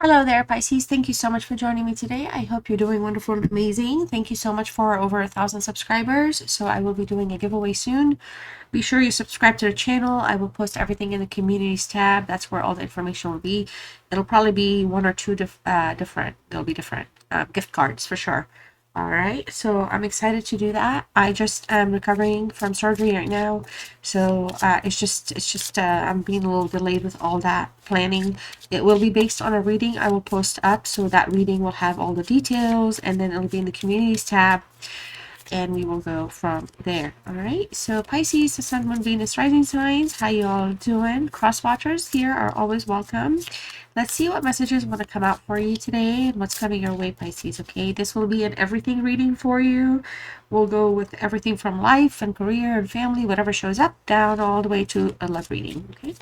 Hello there, Pisces. Thank you so much for joining me today. I hope you're doing wonderful and amazing. Thank you so much for over 1,000 subscribers. So I will be doing a giveaway soon. Be sure you subscribe to the channel. I will post everything in the communities tab. That's where all the information will be. It'll probably be one or two different. There'll be different gift cards for sure. All right, so I'm excited to do that. I just am recovering from surgery right now, so it's just I'm being a little delayed with all that planning. It will be based on a reading I will post up, so that reading will have all the details, and then it'll be in the communities tab, and we will go from there. All right, so Pisces, the Sun, Moon, Venus, rising signs, how you all doing? Cross watchers here are always welcome. Let's see what messages want to come out for you today and what's coming your way, Pisces. Okay, this will be an everything reading for you. We'll go with everything from life and career and family, whatever shows up, down all the way to a love reading. Okay,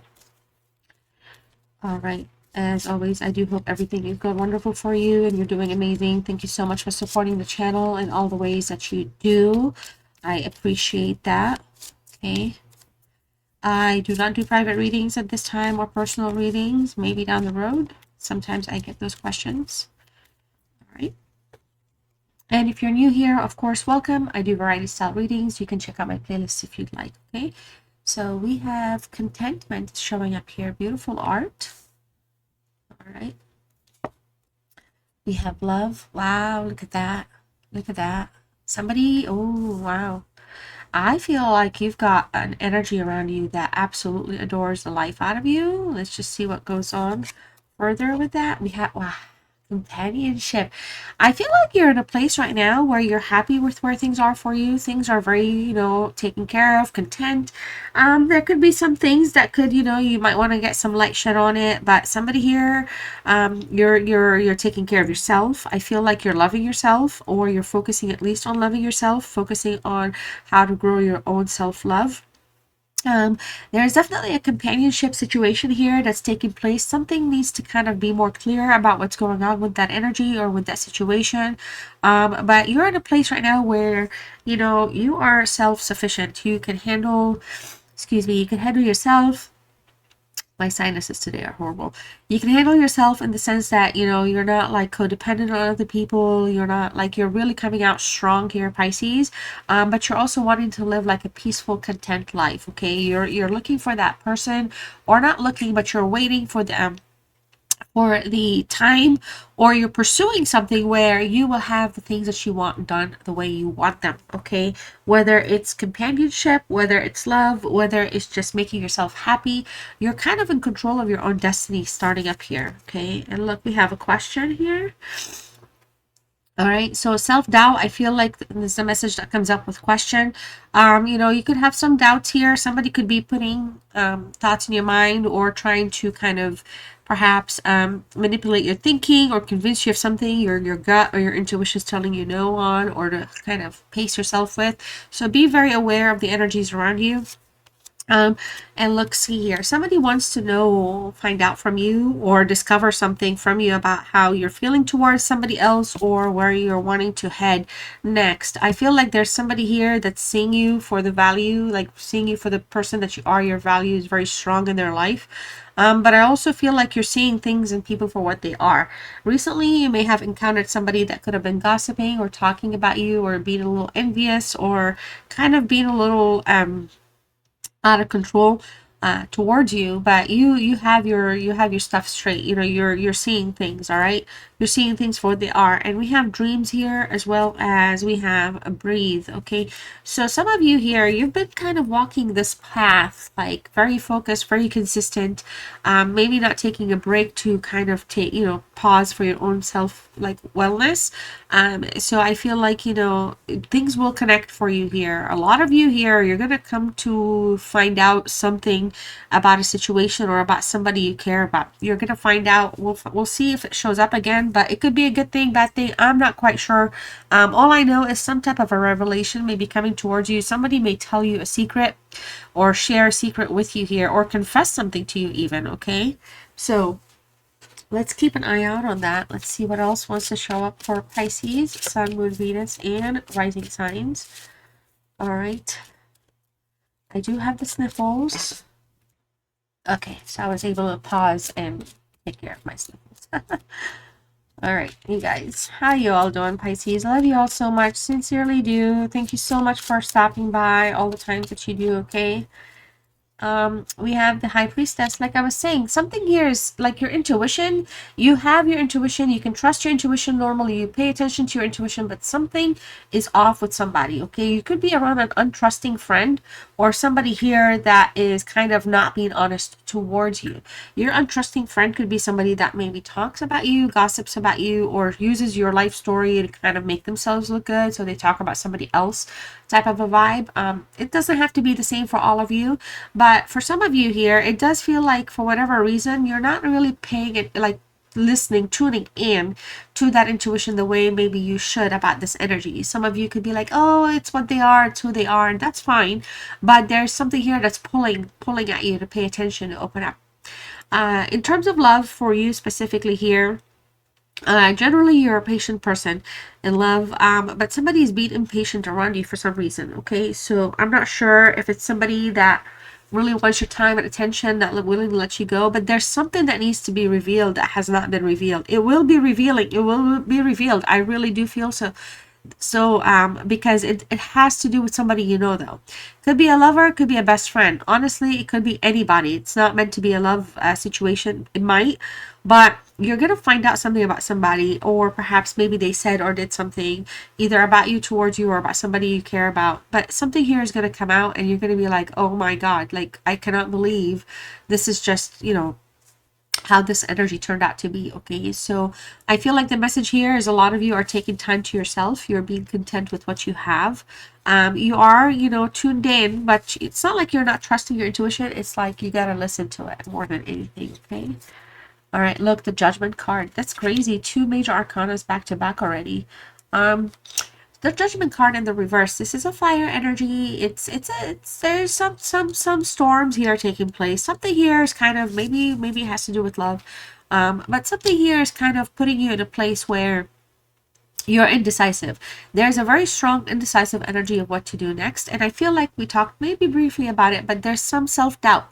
all right. As always, I do hope everything is going wonderful for you and you're doing amazing. Thank you so much for supporting the channel in all the ways that you do. I appreciate that. Okay. I do not do private readings at this time or personal readings, maybe down the road. Sometimes I get those questions. All right. And if you're new here, of course, welcome. I do variety style readings. You can check out my playlist if you'd like. Okay. So we have contentment showing up here. Beautiful art. All right. We have love. Wow, look at that. Look at that. Somebody, oh, wow. I feel like you've got an energy around you that absolutely adores the life out of you. Let's just see what goes on further with that. We have, wow, companionship. I feel like you're in a place right now where you're happy with where things are for you. Things are very, taken care of, content. There could be some things that could, you might want to get some light shed on it, but somebody here, you're taking care of yourself. I feel like you're loving yourself, or you're focusing at least on loving yourself, focusing on how to grow your own self-love. There's definitely a companionship situation here that's taking place. Something needs to kind of be more clear about what's going on with that energy or with that situation. But you're in a place right now where, you are self-sufficient. You can handle, excuse me, you can handle yourself. My sinuses today are horrible. You can handle yourself in the sense that, you're not like codependent on other people. You're not like, you're really coming out strong here, Pisces. But you're also wanting to live like a peaceful, content life. Okay. You're looking for that person, or not looking, but you're waiting for the time, or you're pursuing something where you will have the things that you want done the way you want them. Okay, whether it's companionship, whether it's love, whether it's just making yourself happy, you're kind of in control of your own destiny starting up here. Okay, and look, we have a question here. All right, so self-doubt, I feel like this is a message that comes up with question. You could have some doubts here. Somebody could be putting thoughts in your mind, or trying to kind of perhaps manipulate your thinking, or convince you of something your gut or your intuition is telling you no on, or to kind of pace yourself with. So be very aware of the energies around you. And look, see here, somebody wants to know, find out from you, or discover something from you about how you're feeling towards somebody else, or where you're wanting to head next. I feel like there's somebody here that's seeing you for the value, like seeing you for the person that you are. Your value is very strong in their life. But I also feel like you're seeing things and people for what they are. Recently, you may have encountered somebody that could have been gossiping or talking about you, or being a little envious, or kind of being a little out of control towards you, but you have your stuff straight. You're seeing things. All right, you're seeing things for what they are. And we have dreams here, as well as we have a breathe. Okay, so some of you here, you've been kind of walking this path, like very focused, very consistent, maybe not taking a break to kind of take, pause for your own self, like wellness. So I feel like, things will connect for you here. A lot of you here, you're gonna come to find out something about a situation, or about somebody you care about. You're gonna find out. We'll see if it shows up again, but it could be a good thing, bad thing. I'm not quite sure. All I know is some type of a revelation may be coming towards you. Somebody may tell you a secret, or share a secret with you here, or confess something to you even. Okay, so let's keep an eye out on that. Let's see what else wants to show up for Pisces, Sun, Moon, Venus, and rising signs. All right. I do have the sniffles. Okay, so I was able to pause and Take care of my sniffles. All right, you guys, how you all doing, Pisces? Love you all so much. Sincerely do. Thank you so much for stopping by all the times that you do, okay? We have the High Priestess. Like I was saying, something here is like your intuition. You have your intuition. You can trust your intuition normally. You pay attention to your intuition, but something is off with somebody, okay? You could be around an untrusting friend or somebody here that is kind of not being honest towards you. Your untrusting friend could be somebody that maybe talks about you, gossips about you, or uses your life story to kind of make themselves look good. So they talk about somebody else type of a vibe. It doesn't have to be the same for all of you, but for some of you here, it does feel like for whatever reason, you're not really paying it, like listening, tuning in to that intuition the way maybe you should about this energy. Some of you could be like, oh, it's what they are, it's who they are, and that's fine. But there's something here that's pulling at you to pay attention, to open up. In terms of love for you specifically here, generally you're a patient person in love, but somebody is being impatient around you for some reason, okay? So I'm not sure if it's somebody that really wants your time and attention, not willing to let you go, but there's something that needs to be revealed that has not been revealed. It will be revealed. I really do feel so. Because it has to do with somebody you know, though. Could be a lover, could be a best friend. Honestly, it could be anybody. It's not meant to be a love situation. It might, but you're going to find out something about somebody, or perhaps maybe they said or did something either about you, towards you, or about somebody you care about. But something here is going to come out and you're going to be like, oh my God, like I cannot believe this is just, how this energy turned out to be, okay? So I feel like the message here is a lot of you are taking time to yourself. You're being content with what you have. You are, tuned in, but it's not like you're not trusting your intuition. It's like you gotta listen to it more than anything, okay? All right, look, the Judgment card. That's crazy. 2 major arcanas back to back already. The Judgment card in the reverse. This is a fire energy. There's some storms here taking place. Something here is kind of maybe it has to do with love, but something here is kind of putting you in a place where you're indecisive. There's a very strong indecisive energy of what to do next, and I feel like we talked maybe briefly about it, but there's some self-doubt.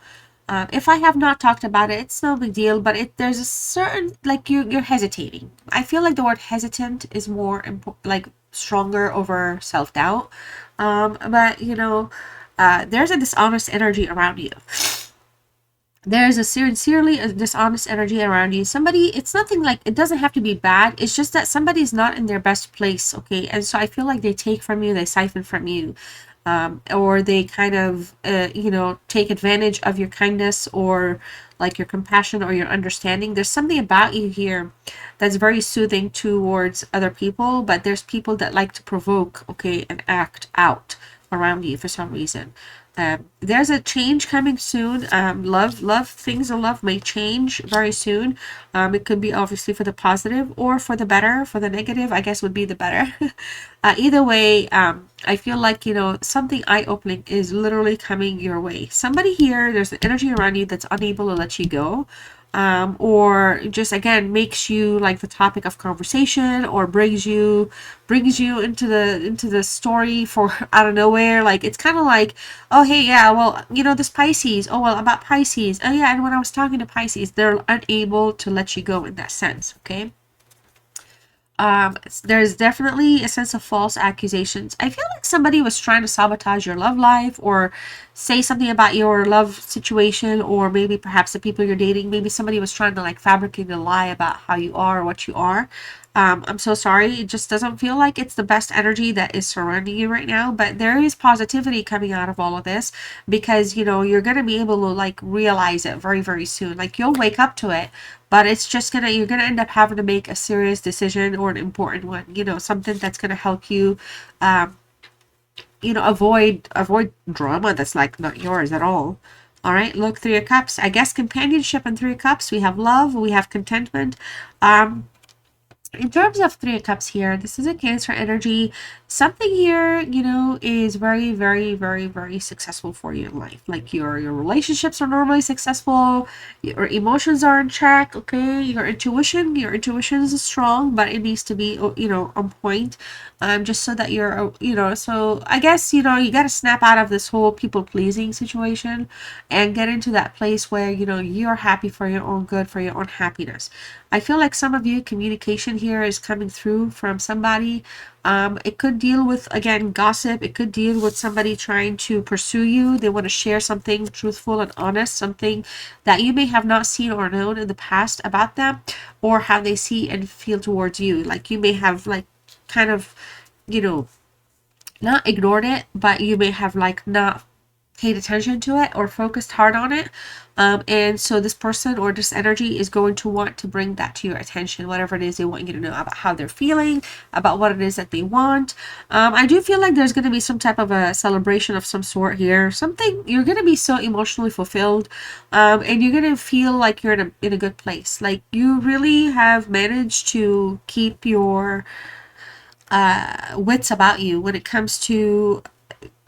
If I have not talked about it, it's no big deal, but there's a certain, like, you're hesitating. I feel like the word hesitant is more like stronger over self-doubt. But there's a dishonest energy around you. There's a sincerely a dishonest energy around you. Somebody, it's nothing like, it doesn't have to be bad. It's just that somebody's not in their best place, okay? And so I feel like they take from you, they siphon from you. Or they kind of, take advantage of your kindness, or like your compassion or your understanding. There's something about you here that's very soothing towards other people, but there's people that like to provoke, okay, and act out around you for some reason. There's a change coming soon. Things in love may change very soon. It could be obviously for the positive or for the better. For the negative, I guess would be the better. Either way, I feel like, something eye-opening is literally coming your way. Somebody here, there's an energy around you that's unable to let you go. Or just again makes you like the topic of conversation, or brings you into the story for out of nowhere. Like it's kind of like, oh hey, yeah, well, this Pisces, oh well, about Pisces, oh yeah, and when I was talking to Pisces, they're unable to let you go in that sense, okay? There's definitely a sense of false accusations. I feel like somebody was trying to sabotage your love life, or say something about your love situation, or maybe perhaps the people you're dating. Maybe somebody was trying to like fabricate a lie about how you are or what you are. I'm so sorry. It just doesn't feel like it's the best energy that is surrounding you right now, but there is positivity coming out of all of this, because you're going to be able to like realize it very, very soon. Like you'll wake up to it, but it's just you're gonna end up having to make a serious decision, or an important one, something that's gonna help you avoid drama that's like not yours at all. All right, look, 3 of Cups. I guess companionship and 3 of Cups. We have love, we have contentment. In terms of Three of Cups here, this is a Cancer energy. Something here, you know, is very, very, very, very successful for you in life. Like your relationships are normally successful, your emotions are in check, okay? Your intuition is strong, but it needs to be, you know, on point. Just so that you're, you know, so I guess, you know, you got to snap out of this whole people pleasing situation and get into that place where, you know, you're happy for your own good, for your own happiness. I feel like some of you communication here is coming through from somebody. It could deal with, again, gossip. It could deal with somebody trying to pursue you. They want to share something truthful and honest, something that you may have not seen or known in the past about them, or how they see and feel towards you. Like you may have like kind of, you know, not ignored it, but you may have like not paid attention to it or focused hard on it. And so this person or this energy is going to want to bring that to your attention, whatever it is they want you to know about how they're feeling, about what it is that they want. I do feel like there's going to be some type of a celebration of some sort here. Something you're going to be so emotionally fulfilled, and you're going to feel like you're in a good place. Like you really have managed to keep your wits about you when it comes to,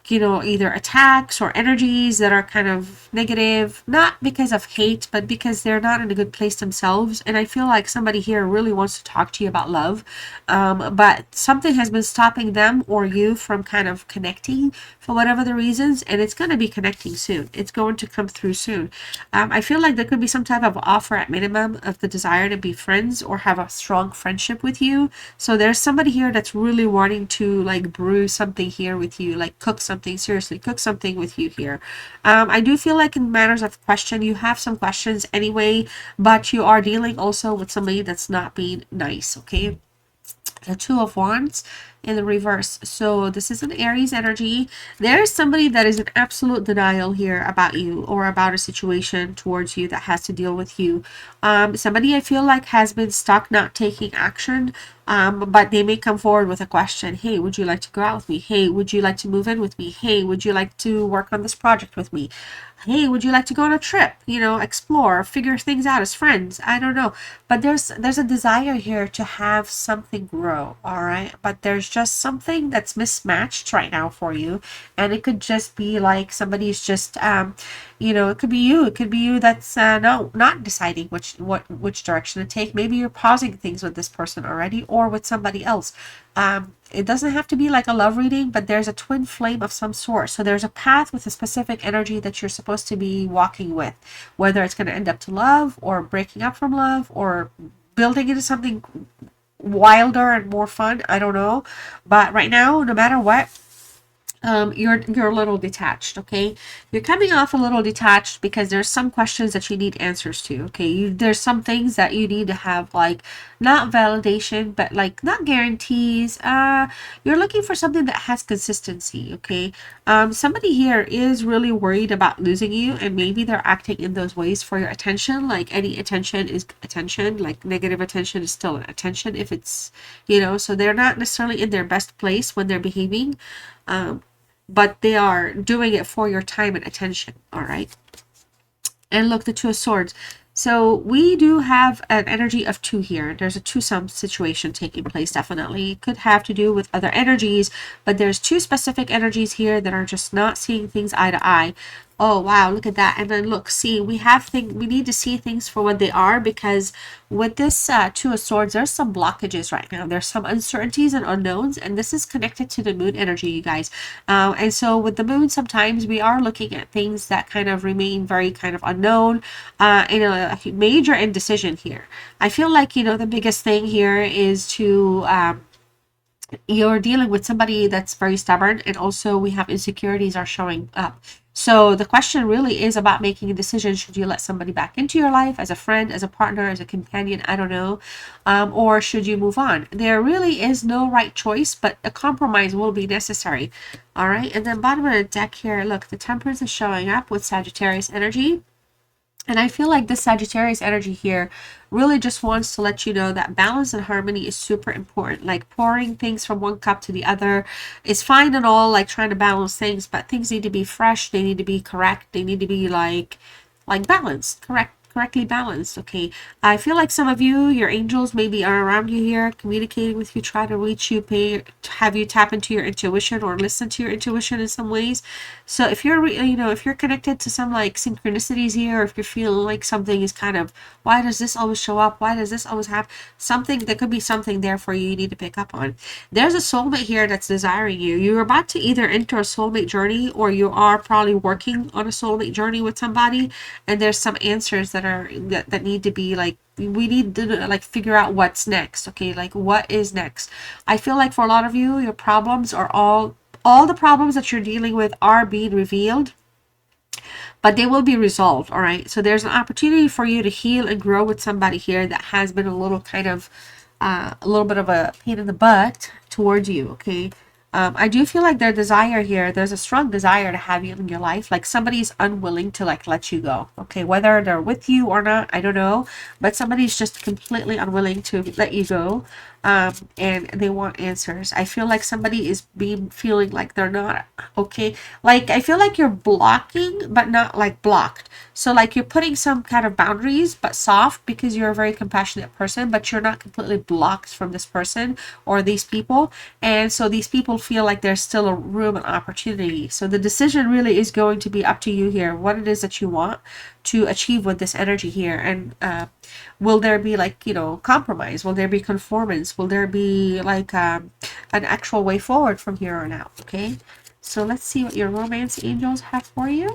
you know, either attacks or energies that are kind of negative, not because of hate, but because they're not in a good place themselves. And I feel like somebody here really wants to talk to you about love, but something has been stopping them or you from kind of connecting for whatever the reasons, and it's going to be connecting soon. It's going to come through soon. I feel like there could be some type of offer at minimum of the desire to be friends or have a strong friendship with you. So there's somebody here that's really wanting to like brew something here with you, like cook something, seriously, cook something with you here. I do feel like in matters of question, you have some questions anyway, but you are dealing also with somebody that's not being nice, okay? The Two of Wands in the reverse. So this is an Aries energy. There is somebody that is in absolute denial here about you or about a situation towards you that has to deal with you. Somebody I feel like has been stuck not taking action, but they may come forward with a question. Hey, would you like to go out with me? Hey, would you like to move in with me? Hey, would you like to work on this project with me? Hey, would you like to go on a trip? You know, explore, figure things out as friends. I don't know. But there's a desire here to have something grow, all right? But there's just something that's mismatched right now for you. And it could just be like somebody's just you know, it could be you. It could be you that's no, not deciding which direction to take. Maybe you're pausing things with this person already or with somebody else. It doesn't have to be like a love reading, but there's a twin flame of some sort. So there's a path with a specific energy that you're supposed to be walking with, whether it's going to end up to love or breaking up from love or building into something wilder and more fun. I don't know. But right now, no matter what, you're a little detached, okay? You're coming off a little detached because there's some questions that you need answers to, okay? There's some things that you need to have, like not validation, but like not guarantees. You're looking for something that has consistency, okay? Somebody here is really worried about losing you, and maybe they're acting in those ways for your attention. Like any attention is attention, like negative attention is still attention if it's, you know, so they're not necessarily in their best place when they're behaving. But they are doing it for your time and attention, all right? And look, the Two of Swords. So we do have an energy of two here. There's a twosome situation taking place, definitely. It could have to do with other energies, but there's two specific energies here that are just not seeing things eye to eye. Oh, wow, look at that. And then look, see, we need to see things for what they are, because with this Two of Swords, there's some blockages right now. There's some uncertainties and unknowns, and this is connected to the moon energy, you guys. And so with the moon, sometimes we are looking at things that kind of remain very kind of unknown, in a major indecision here. I feel like, you know, the biggest thing here is to you're dealing with somebody that's very stubborn, and also we have insecurities are showing up. So the question really is about making a decision. Should you let somebody back into your life as a friend, as a partner, as a companion? I don't know. Or should you move on? There really is no right choice, but a compromise will be necessary. All right. And then bottom of the deck here, look, the Temperance is showing up with Sagittarius energy. And I feel like this Sagittarius energy here really just wants to let you know that balance and harmony is super important. Like pouring things from one cup to the other is fine and all, like trying to balance things, but things need to be fresh. They need to be correct. They need to be like balanced, correct, correctly balanced. Okay, I feel like some of you, your angels maybe are around you here, communicating with you, try to reach you, have you tap into your intuition or listen to your intuition in some ways. So if you're if you're connected to some like synchronicities here, or if you're feeling like something is kind of, why does this always show up, why does this always happen, something, there could be something there for you need to pick up on. There's a soulmate here that's desiring you. You're about to either enter a soulmate journey, or you are probably working on a soulmate journey with somebody, and there's some answers that need to be like, we need to like figure out what's next. Okay, like what is next. I feel like for a lot of you, your problems are all the problems that you're dealing with are being revealed, but they will be resolved. All right, so there's an opportunity for you to heal and grow with somebody here that has been a little kind of a little bit of a pain in the butt towards you. Okay, I do feel like their desire here, there's a strong desire to have you in your life. Like somebody's unwilling to like let you go. Okay, whether they're with you or not, I don't know, but somebody's just completely unwilling to let you go. And they want answers. I feel like somebody is feeling like they're not okay. Like I feel like you're blocking, but not like blocked. So like you're putting some kind of boundaries, but soft, because you're a very compassionate person, but you're not completely blocked from this person or these people. And so these people feel like there's still a room and opportunity. So the decision really is going to be up to you here, what it is that you want to achieve with this energy here. And will there be like, compromise? Will there be conformance? Will there be like an actual way forward from here on out? Okay, so let's see what your romance angels have for you.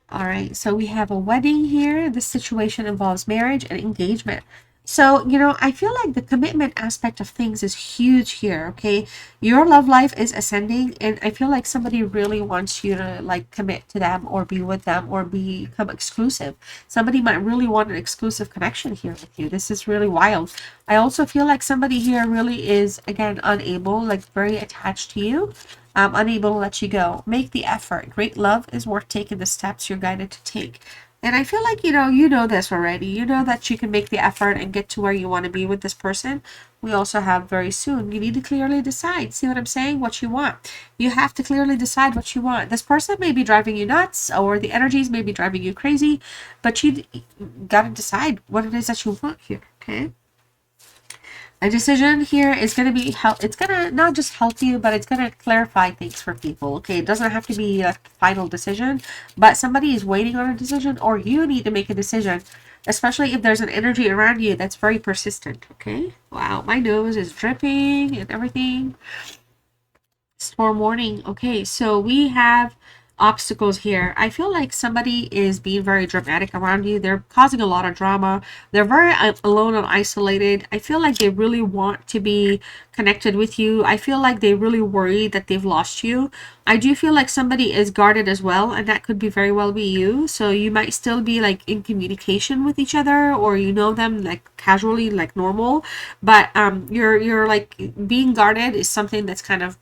All right, so we have a wedding here. This situation involves marriage and engagement. So, I feel like the commitment aspect of things is huge here, okay? Your love life is ascending, and I feel like somebody really wants you to like commit to them or be with them or become exclusive. Somebody might really want an exclusive connection here with you. This is really wild. I also feel like somebody here really is, again, unable, like very attached to you. Unable to let you go. Make the effort. Great love is worth taking the steps you're guided to take. And I feel like, you know this already. You know that you can make the effort and get to where you want to be with this person. We also have very soon. You need to clearly decide. See what I'm saying? What you want. You have to clearly decide what you want. This person may be driving you nuts, or the energies may be driving you crazy, but you got to decide what it is that you want here, okay? A decision here is going to be it's going to not just help you, but it's going to clarify things for people. Okay, it doesn't have to be a final decision, but somebody is waiting on a decision, or you need to make a decision, especially if there's an energy around you that's very persistent. Okay, wow, my nose is dripping and everything. Storm warning. Okay, so we have obstacles here. I feel like somebody is being very dramatic around you. They're causing a lot of drama. They're very alone and isolated. I feel like they really want to be connected with you. I feel like they really worry that they've lost you. I do feel like somebody is guarded as well, and that could be very well be you. So you might still be like in communication with each other, or you know them like casually, like normal, but you're like being guarded is something that's kind of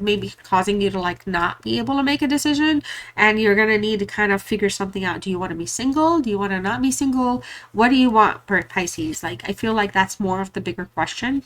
maybe causing you to like not be able to make a decision, and you're gonna need to kind of figure something out. Do you want to be single? Do you want to not be single? What do you want, Pisces? Like, I feel like that's more of the bigger question.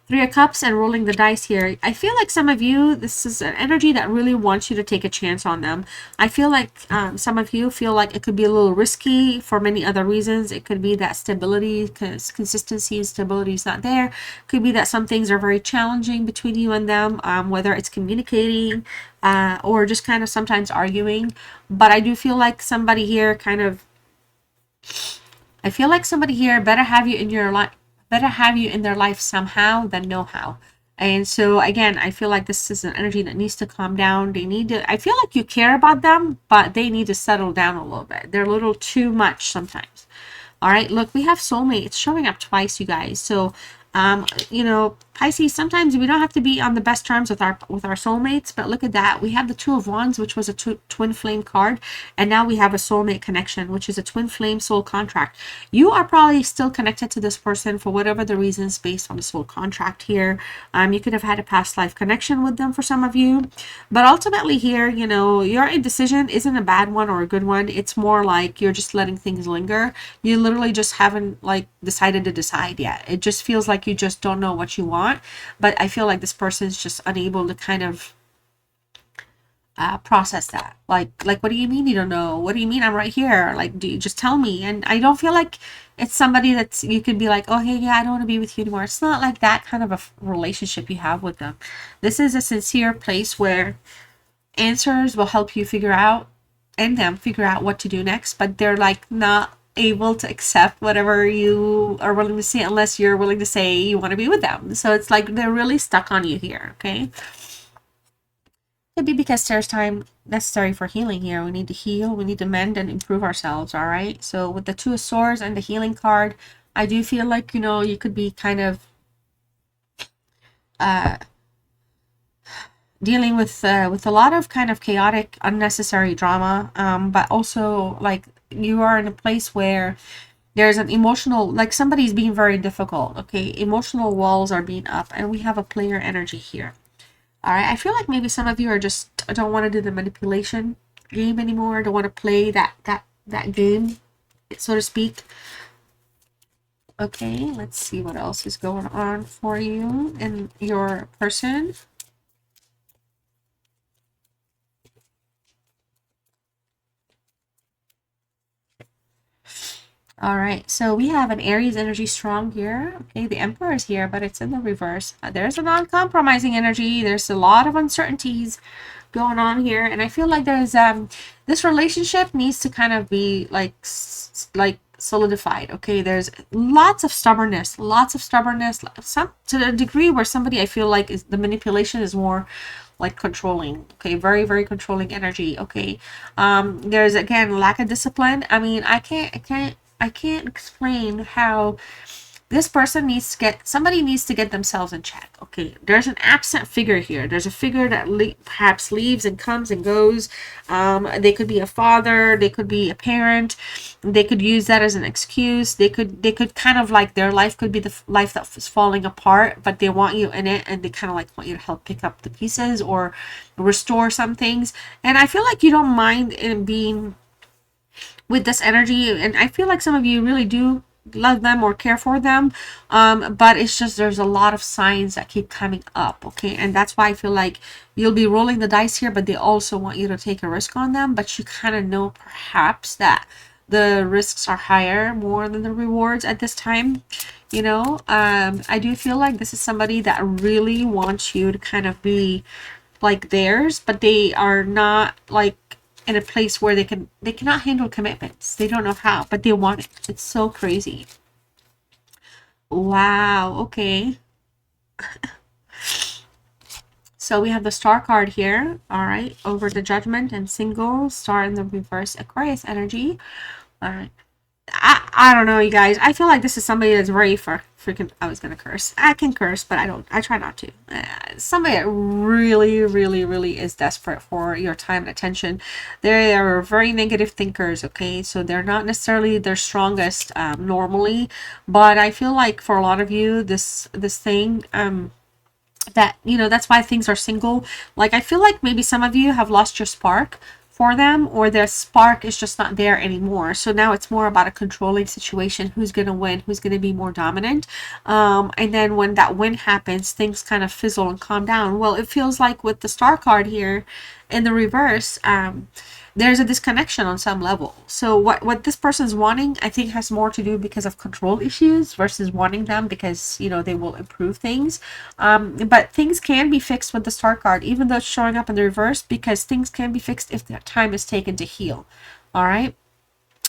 Three of Cups and rolling the dice here. I feel like some of you, this is an energy that really wants you to take a chance on them. I feel like some of you feel like it could be a little risky for many other reasons. It could be that stability, consistency and stability is not there. Could be that some things are very challenging between you and them, whether it's communicating or just kind of sometimes arguing. But I do feel like somebody here I feel like somebody here better have you in your life, better have you in their life somehow than no how. And so again, I feel like this is an energy that needs to calm down. They need to, I feel like you care about them, but they need to settle down a little bit. They're a little too much sometimes. All right, look, we have soulmate. It's showing up twice, you guys. So Pisces, sometimes we don't have to be on the best terms with our soulmates, but look at that. We have the Two of Wands, which was a twin flame card, and now we have a soulmate connection, which is a twin flame soul contract. You are probably still connected to this person for whatever the reasons based on the soul contract here. You could have had a past life connection with them for some of you, but ultimately here, your indecision isn't a bad one or a good one. It's more like you're just letting things linger. You literally just haven't like decided to decide yet. It just feels like you just don't know what you want. But I feel like this person is just unable to kind of process that. Like, what do you mean you don't know? What do you mean I'm right here? Like, do you just tell me? And I don't feel like it's somebody that's, you could be like, oh, hey, yeah, I don't want to be with you anymore. It's not like that kind of a relationship you have with them. This is a sincere place where answers will help you figure out, and them figure out what to do next, but they're like not able to accept whatever you are willing to say unless you're willing to say you want to be with them. So it's like they're really stuck on you here, okay? Could be because there's time necessary for healing here. We need to heal, we need to mend and improve ourselves, all right? So with the Two of Swords and the healing card, I do feel like, you know, you could be kind of dealing with a lot of kind of chaotic, unnecessary drama, but also like you are in a place where there's an emotional, like somebody's being very difficult, okay? Emotional walls are being up, and we have a player energy here. All right, I feel like maybe some of you are just don't want to do the manipulation game anymore, don't want to play that game, so to speak. Okay, let's see what else is going on for you and your person. All right, so we have an Aries energy strong here. Okay, the Emperor is here, but it's in the reverse. There's a non-compromising energy. There's a lot of uncertainties going on here, and I feel like there's this relationship needs to kind of be like solidified. Okay, there's lots of stubbornness, some to the degree where somebody, I feel like, is the manipulation is more like controlling. Okay, very, very controlling energy. Okay, there's again lack of discipline. I mean, I can't explain how this person needs to get, somebody needs to get themselves in check. Okay, there's an absent figure here. There's a figure that perhaps leaves and comes and goes. They could be a father, they could be a parent, they could use that as an excuse. They could kind of like, their life could be the life that is falling apart, but they want you in it, and they kind of like want you to help pick up the pieces or restore some things. And I feel like you don't mind in being with this energy, and I feel like some of you really do love them or care for them, but it's just there's a lot of signs that keep coming up. Okay, and that's why I feel like you'll be rolling the dice here, but they also want you to take a risk on them, but you kind of know perhaps that the risks are higher more than the rewards at this time, you know. I do feel like this is somebody that really wants you to kind of be like theirs, but they are not like in a place where they cannot handle commitments. They don't know how, but they want it. It's so crazy. Wow, okay. So we have the Star card here, all right, over the Judgment and single, Star in the reverse, Aquarius energy. All right. I don't know, you guys. I feel like this is somebody that's ready for freaking, I was gonna curse. I can curse, but I try not to. Somebody that really, really, really is desperate for your time and attention. They are very negative thinkers, okay? So they're not necessarily their strongest normally, but I feel like for a lot of you, this thing, that, you know, that's why things are single. Like, I feel like maybe some of you have lost your spark for them, or their spark is just not there anymore. So now it's more about a controlling situation. Who's going to win? Who's going to be more dominant? And then when that win happens, things kind of fizzle and calm down. Well, it feels like with the Star card here in the reverse, there's a disconnection on some level. So what this person's wanting, I think, has more to do because of control issues versus wanting them because, you know, they will improve things. But things can be fixed with the Star card, even though it's showing up in the reverse, because things can be fixed if the time is taken to heal. All right.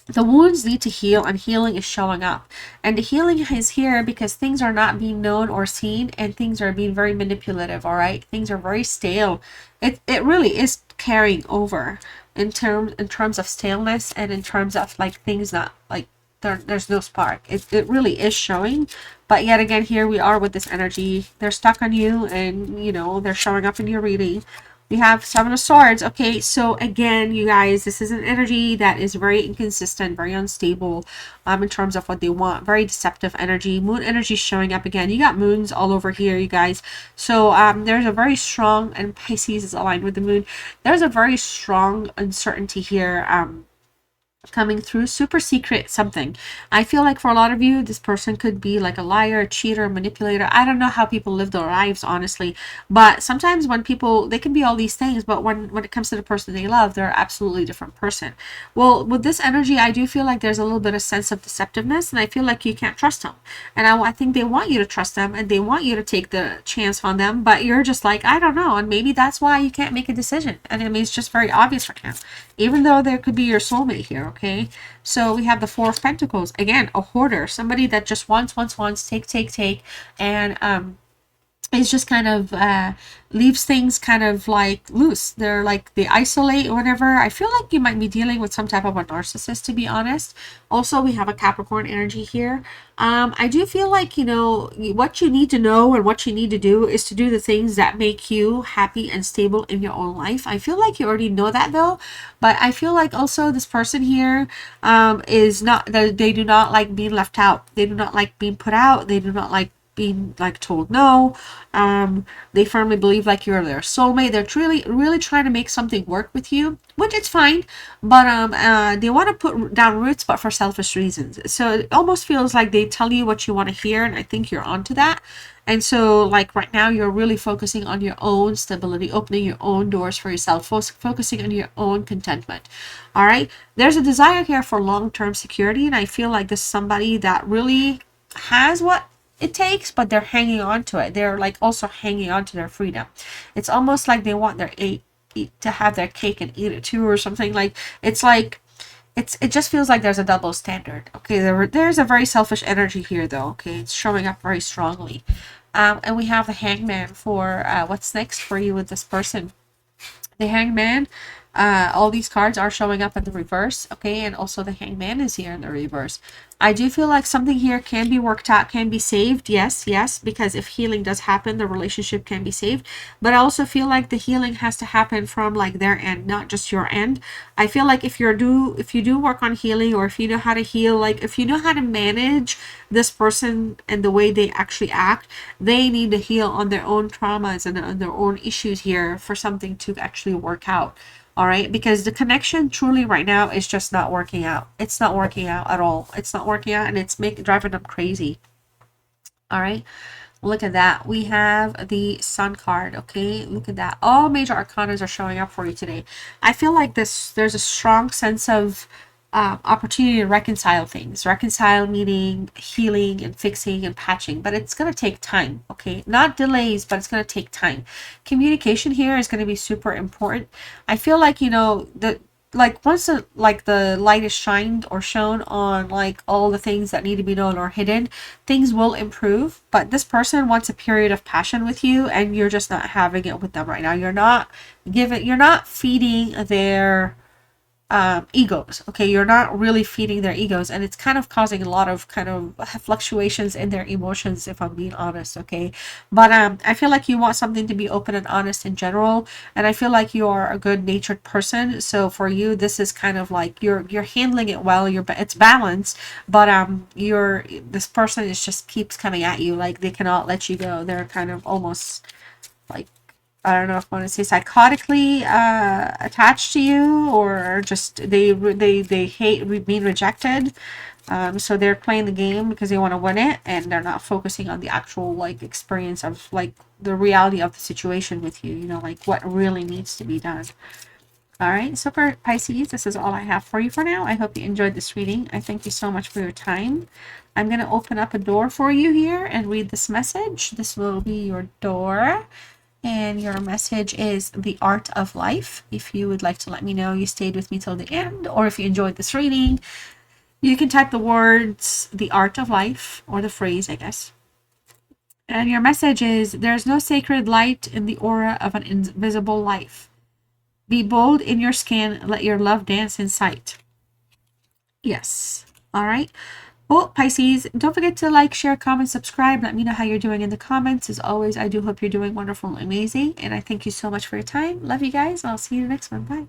The wounds need to heal, and healing is showing up. And the healing is here because things are not being known or seen, and things are being very manipulative, all right? Things are very stale. It really is carrying over in terms of staleness, and in terms of like things not like there's no spark. It really is showing. But yet again, here we are with this energy. They're stuck on you, and you know, they're showing up in your reading. We have Seven of Swords. Okay, so again, you guys, this is an energy that is very inconsistent, very unstable in terms of what they want. Very deceptive energy. Moon energy showing up again. You got moons all over here, you guys. So there's a very strong, and Pisces is aligned with the moon. There's a very strong uncertainty here. coming through, super secret something. I feel like for a lot of you, this person could be like a liar, a cheater, manipulator. I don't know how people live their lives, honestly, but sometimes when people, they can be all these things, but when it comes to the person they love, they're absolutely different person. Well, with this energy, I do feel like there's a little bit of sense of deceptiveness, and I feel like you can't trust them. And I think they want you to trust them, and they want you to take the chance on them, but you're just like, I don't know, and maybe that's why you can't make a decision. And I mean, it's just very obvious for you, even though there could be your soulmate here. Okay, so we have the Four of Pentacles again, a hoarder, somebody that just wants, take, and it's just kind of leaves things kind of like loose. They're like, they isolate or whatever. I feel like you might be dealing with some type of a narcissist, to be honest. Also, we have a Capricorn energy here. I do feel like, you know, what you need to know and what you need to do is to do the things that make you happy and stable in your own life. I feel like you already know that though, but I feel like also this person here is not, they do not like being left out. They do not like being put out. They do not like being like told no. They firmly believe like you're their soulmate. They're really trying to make something work with you, which it's fine, but they want to put down roots, but for selfish reasons. So it almost feels like they tell you what you want to hear, and I think you're onto that. And so like right now you're really focusing on your own stability, opening your own doors for yourself, focusing on your own contentment. All right, there's a desire here for long-term security, and I feel like this is somebody that really has what it takes, but they're hanging on to it. They're like also hanging on to their freedom. It's almost like they want their to have their cake and eat it too, or something. Like it's like it just feels like there's a double standard. Okay, there's a very selfish energy here though. Okay, it's showing up very strongly. And we have the Hangman for what's next for you with this person. The Hangman, all these cards are showing up in the reverse, okay, and also the Hangman is here in the reverse. I do feel like something here can be worked out, can be saved. Yes, because if healing does happen, the relationship can be saved. But I also feel like the healing has to happen from like their end, not just your end. I feel like if you do work on healing, or if you know how to heal, like if you know how to manage this person and the way they actually act, they need to heal on their own traumas and on their own issues here for something to actually work out. All right, because the connection truly right now is just not working out. It's not working out at all. It's not working out, and it's driving them crazy. All right, look at that. We have the Sun card. Okay, look at that. All major arcanas are showing up for you today. I feel like there's a strong sense of opportunity to reconcile things. Reconcile meaning healing and fixing and patching, but it's going to take time. Okay, not delays, but it's going to take time. Communication here is going to be super important. I feel like, you know, like once the light is shined or shown on like all the things that need to be known or hidden, things will improve. But this person wants a period of passion with you, and you're just not having it with them right now. You're not feeding their egos. Okay, you're not really feeding their egos, and it's kind of causing a lot of kind of fluctuations in their emotions, if I'm being honest. Okay, but I feel like you want something to be open and honest in general, and I feel like you are a good natured person. So for you, this is kind of like you're handling it well. It's balanced, but this person is just keeps coming at you, like they cannot let you go. They're kind of almost like, I don't know if I want to say psychotically attached to you, or just they hate being rejected. So they're playing the game because they want to win it, and they're not focusing on the actual like experience of like the reality of the situation with you. You know, like what really needs to be done. All right, so for Pisces, this is all I have for you for now. I hope you enjoyed this reading. I thank you so much for your time. I'm going to open up a door for you here and read this message. This will be your door. And your message is the art of life. If you would like to let me know you stayed with me till the end, or if you enjoyed this reading, you can type the words the art of life, or the phrase, I guess. And your message is, there's no sacred light in the aura of an invisible life. Be bold in your skin. Let your love dance in sight. Yes. All right. Well, Pisces, don't forget to like, share, comment, subscribe. Let me know how you're doing in the comments. As always, I do hope you're doing wonderful and amazing. And I thank you so much for your time. Love you guys. I'll see you in the next one. Bye.